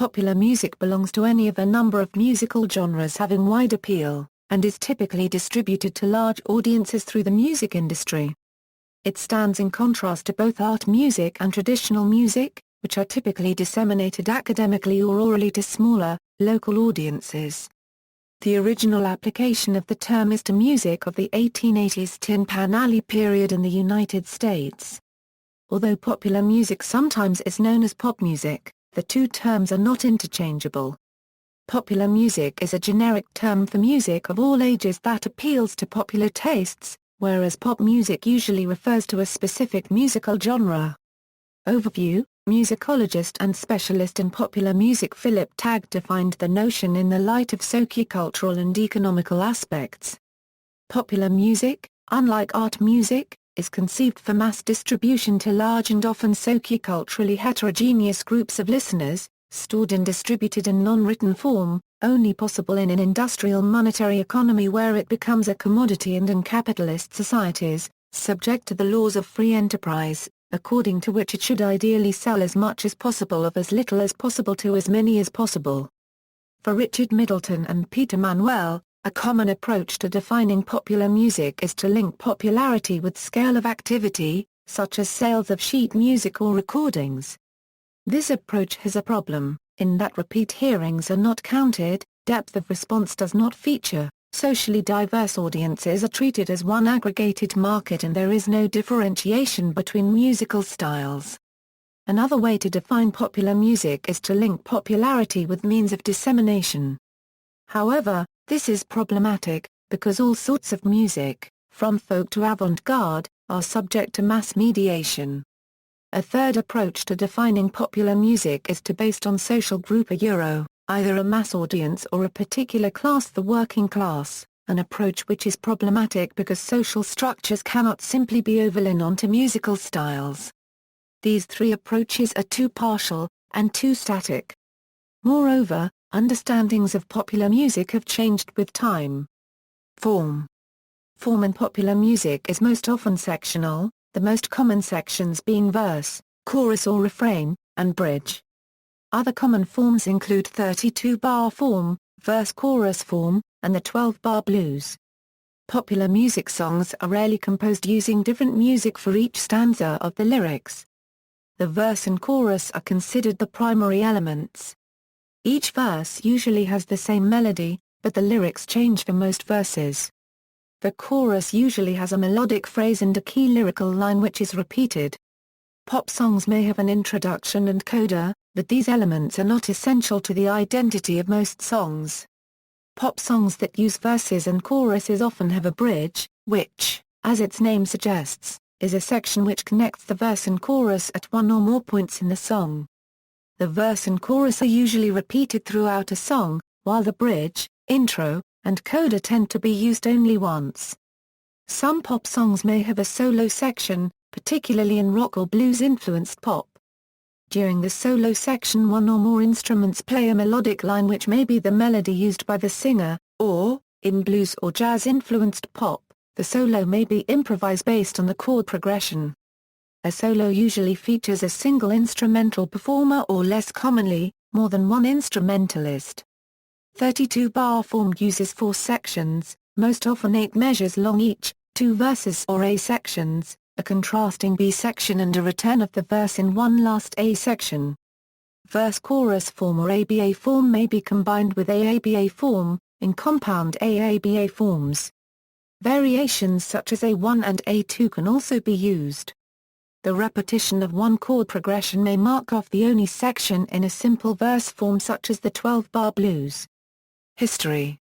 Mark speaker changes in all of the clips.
Speaker 1: Popular music belongs to any of a number of musical genres having wide appeal, and is typically distributed to large audiences through the music industry. It stands in contrast to both art music and traditional music, which are typically disseminated academically or orally to smaller, local audiences. The original application of the term is to music of the 1880s Tin Pan Alley period in the United States. Although popular music sometimes is known as pop music, the two terms are not interchangeable. Popular music is a generic term for music of all ages that appeals to popular tastes, whereas pop music usually refers to a specific musical genre. Overview: musicologist and specialist in popular music Philip Tagg defined the notion in the light of sociocultural and economical aspects. Popular music, unlike art music, is conceived for mass distribution to large and often socioculturally heterogeneous groups of listeners, stored in distributed and non-written form, only possible in an industrial monetary economy where it becomes a commodity, and in capitalist societies, subject to the laws of free enterprise, according to which it should ideally sell as much as possible of as little as possible to as many as possible. For Richard Middleton and Peter Manuel, a common approach to defining popular music is to link popularity with scale of activity, such as sales of sheet music or recordings. This approach has a problem, in that repeat hearings are not counted, depth of response does not feature, socially diverse audiences are treated as one aggregated market, and there is no differentiation between musical styles. Another way to define popular music is to link popularity with means of dissemination. However, this is problematic, because all sorts of music, from folk to avant-garde, are subject to mass mediation. A third approach to defining popular music is to based on social group either a mass audience or a particular class, the working class, an approach which is problematic because social structures cannot simply be overlain onto musical styles. These three approaches are too partial, and too static. Moreover, understandings of popular music have changed with time. Form in popular music is most often sectional, the most common sections being verse, chorus or refrain, and bridge. Other common forms include 32-bar form, verse-chorus form, and the 12-bar blues. Popular music songs are rarely composed using different music for each stanza of the lyrics. The verse and chorus are considered the primary elements. Each verse usually has the same melody, but the lyrics change for most verses. The chorus usually has a melodic phrase and a key lyrical line which is repeated. Pop songs may have an introduction and coda, but these elements are not essential to the identity of most songs. Pop songs that use verses and choruses often have a bridge, which, as its name suggests, is a section which connects the verse and chorus at one or more points in the song. The verse and chorus are usually repeated throughout a song, while the bridge, intro, and coda tend to be used only once. Some pop songs may have a solo section, particularly in rock or blues-influenced pop. During the solo section, one or more instruments play a melodic line which may be the melody used by the singer, or, in blues or jazz-influenced pop, the solo may be improvised based on the chord progression. A solo usually features a single instrumental performer or, less commonly, more than one instrumentalist. 32-bar form uses 4 sections, most often 8 measures long each, 2 verses or A sections, a contrasting B section and a return of the verse in one last A section. Verse-chorus form or ABA form may be combined with AABA form, in compound AABA forms. Variations such as A1 and A2 can also be used. The repetition of one chord progression may mark off the only section in a simple verse form such as the 12-bar blues. History.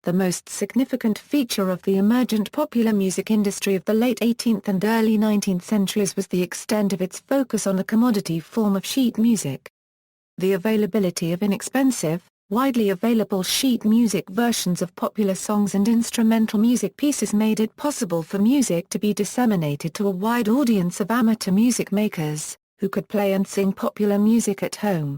Speaker 1: The most significant feature of the emergent popular music industry of the late 18th and early 19th centuries was the extent of its focus on the commodity form of sheet music. The availability of inexpensive, widely available sheet music versions of popular songs and instrumental music pieces made it possible for music to be disseminated to a wide audience of amateur music makers, who could play and sing popular music at home.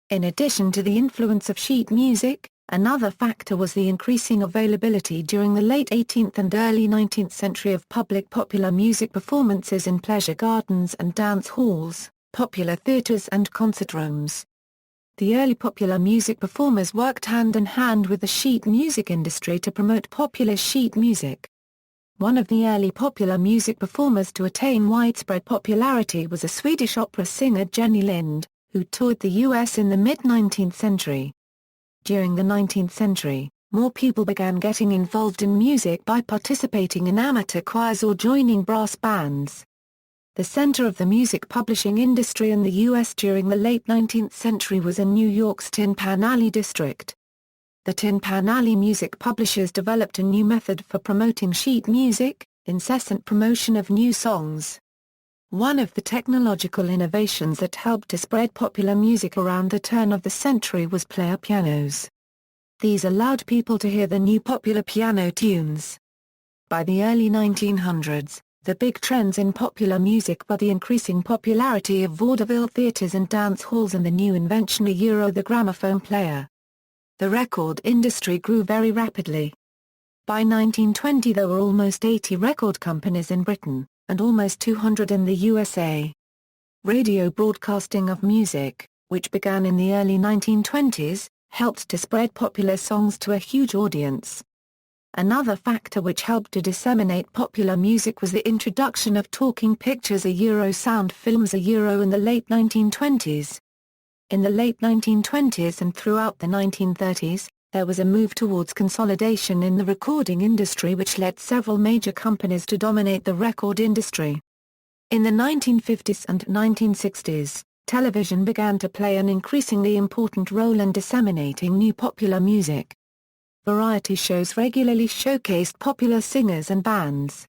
Speaker 1: In addition to the influence of sheet music, another factor was the increasing availability during the late 18th and early 19th century of public popular music performances in pleasure gardens and dance halls, popular theaters and concert rooms. The early popular music performers worked hand in hand with the sheet music industry to promote popular sheet music. One of the early popular music performers to attain widespread popularity was a Swedish opera singer Jenny Lind, who toured the US in the mid-19th century. During the 19th century, more people began getting involved in music by participating in amateur choirs or joining brass bands. The center of the music publishing industry in the U.S. during the late 19th century was in New York's Tin Pan Alley district. The Tin Pan Alley music publishers developed a new method for promoting sheet music, incessant promotion of new songs. One of the technological innovations that helped to spread popular music around the turn of the century was player pianos. These allowed people to hear the new popular piano tunes. By the early 1900s, the big trends in popular music were the increasing popularity of vaudeville theaters and dance halls and the new invention the gramophone player. The record industry grew very rapidly. By 1920 there were almost 80 record companies in Britain, and almost 200 in the USA. Radio broadcasting of music, which began in the early 1920s, helped to spread popular songs to a huge audience. Another factor which helped to disseminate popular music was the introduction of talking pictures sound films in the late 1920s. In the late 1920s and throughout the 1930s, there was a move towards consolidation in the recording industry which led several major companies to dominate the record industry. In the 1950s and 1960s, television began to play an increasingly important role in disseminating new popular music. Variety shows regularly showcased popular singers and bands.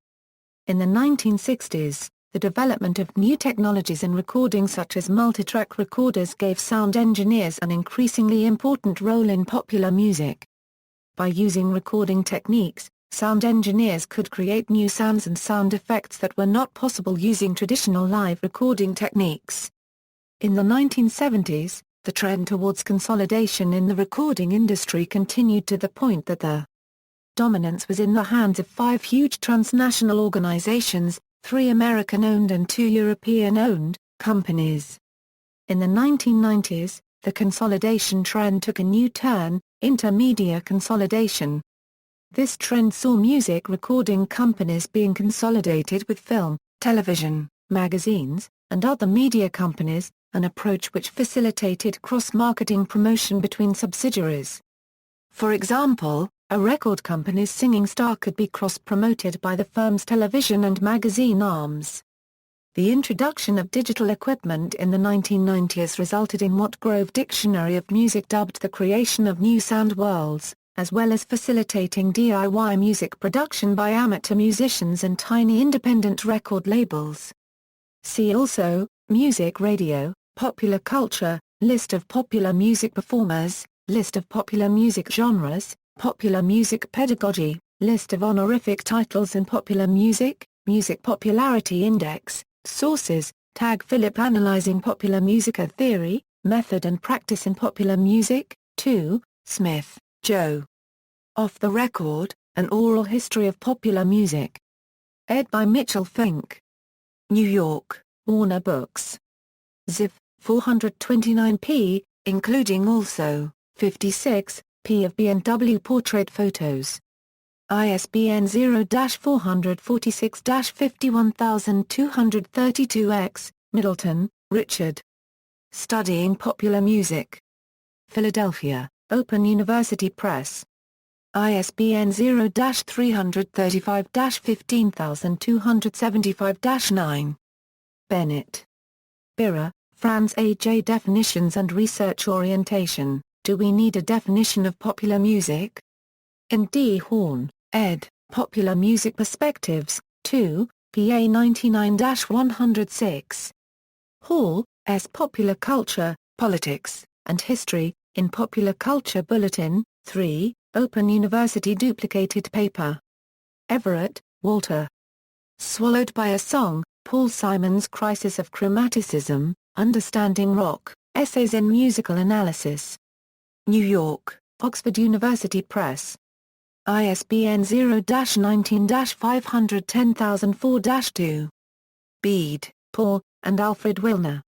Speaker 1: In the 1960s, the development of new technologies in recording such as multitrack recorders gave sound engineers an increasingly important role in popular music. By using recording techniques, sound engineers could create new sounds and sound effects that were not possible using traditional live recording techniques. In the 1970s, the trend towards consolidation in the recording industry continued to the point that the dominance was in the hands of 5 huge transnational organizations, 3 American-owned and 2 European-owned, companies. In the 1990s, the consolidation trend took a new turn, intermedia consolidation. This trend saw music recording companies being consolidated with film, television, magazines, and other media companies, an approach which facilitated cross-marketing promotion between subsidiaries. For example, a record company's singing star could be cross-promoted by the firm's television and magazine arms. The introduction of digital equipment in the 1990s resulted in what Grove Dictionary of Music dubbed the creation of new sound worlds, as well as facilitating DIY music production by amateur musicians and tiny independent record labels. See also, Music Radio, Popular Culture, List of popular music performers, List of popular music genres, Popular music pedagogy, List of honorific titles in popular music, Music Popularity Index, Sources, Tag Philip Analyzing Popular Music, A Theory, Method and Practice in Popular Music, 2, Smith, Joe. Off the Record, An Oral History of Popular Music. Ed. by Mitchell Fink. New York, Warner Books. Ziv. 429p, including also, 56, p of B&W portrait photos. ISBN 0-446-51232-X, Middleton, Richard. Studying Popular Music. Philadelphia, Open University Press. ISBN 0-335-15275-9. Bennett. Birra, Franz A. J. Definitions and Research Orientation, Do We Need a Definition of Popular Music? In D. Horn, ed., Popular Music Perspectives, 2, PA 99-106. Hall, S. Popular Culture, Politics, and History, in Popular Culture Bulletin, 3, Open University Duplicated Paper. Everett, Walter. Swallowed by a Song, Paul Simon's Crisis of Chromaticism, Understanding Rock, Essays in Musical Analysis. New York, Oxford University Press. ISBN 0-19-510004-2. Bede, Paul, and Alfred Wilner.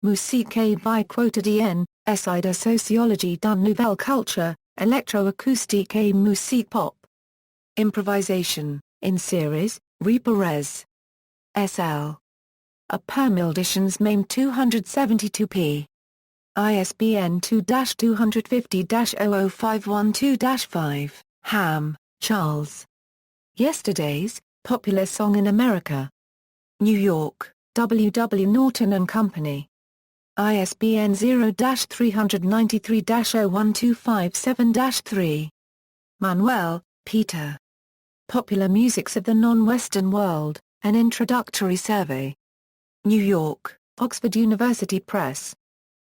Speaker 1: Musique vie quotidienne, Essai de sociologie d'une nouvelle culture, électroacoustique et musique pop. Improvisation, in series, Reaper-Res. SL. A Permil editions MAME 272p. ISBN 2-250-00512-5. Ham, Charles. Yesterdays, Popular Song in America. New York, W. W. Norton and Company. ISBN 0-393-01257-3. Manuel, Peter. Popular Musics of the Non-Western World, An Introductory Survey. New York, Oxford University Press.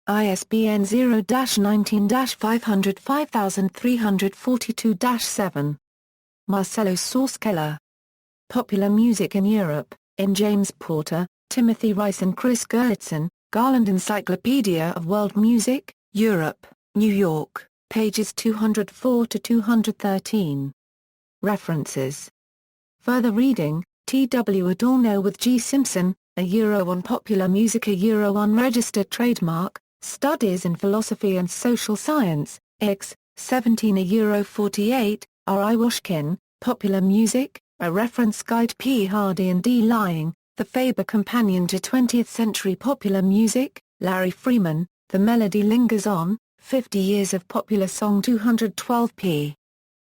Speaker 1: ISBN 0-19-505342-7. Marcelo Sorskeller. Popular Music in Europe, in James Porter, Timothy Rice and Chris Gerritsen, Garland Encyclopedia of World Music, Europe, New York, pages 204-213. References. Further reading, T. W. Adorno with G. Simpson, A Euro on Popular Music, A Euro on Registered Trademark, Studies in Philosophy and Social Science, X, 17 A Euro 48, R. I. Washkin, Popular Music, A Reference Guide, P. Hardy and D. Lying, The Faber Companion to 20th Century Popular Music, Larry Freeman, The Melody Lingers On, 50 Years of Popular Song 212p.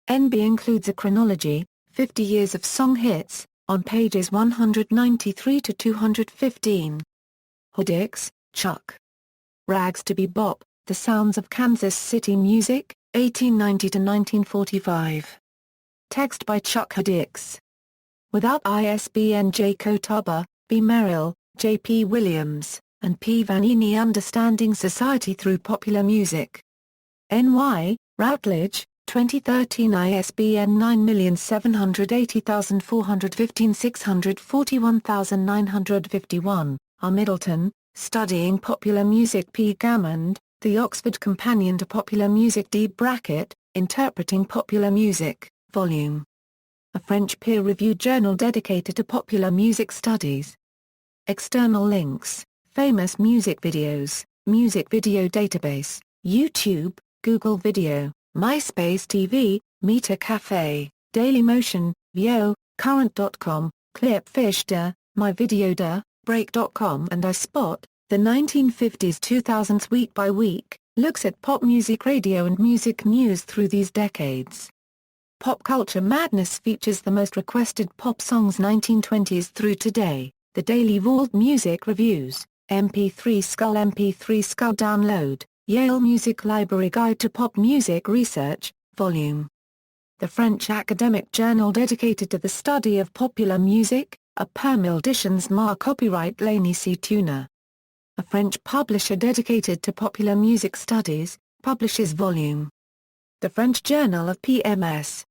Speaker 1: NB includes a chronology, 50 Years of Song Hits, on pages 193-215. Hudix, Chuck. Rags to Bebop, The Sounds of Kansas City Music, 1890-1945. Text by Chuck Hudix. Without ISBN J. Kotaba, B. Merrill, J. P. Williams, and P. Vanini Understanding Society Through Popular Music. N.Y., Routledge, 2013 ISBN 9780415 R. Middleton, Studying Popular Music. P. Gammond, The Oxford Companion to Popular Music. D. Brackett, Interpreting Popular Music, Vol. A French peer-reviewed journal dedicated to popular music studies. External links, Famous Music Videos, Music Video Database, YouTube, Google Video, MySpace TV, Meter Cafe, Dailymotion, Vio, Current.com, Clipfish.de, MyVideoda, Break.com and iSpot. The 1950s-2000s Week by Week, looks at pop music radio and music news through these decades. Pop Culture Madness features the most requested pop songs 1920s through today. The Daily Vault Music Reviews, MP3 Skull download, Yale Music Library Guide to Pop Music Research, Vol. The French academic journal dedicated to the study of popular music, A Permil editions mar copyright Laney C. Tuna. A French publisher dedicated to popular music studies, publishes Vol. The French Journal of PMS,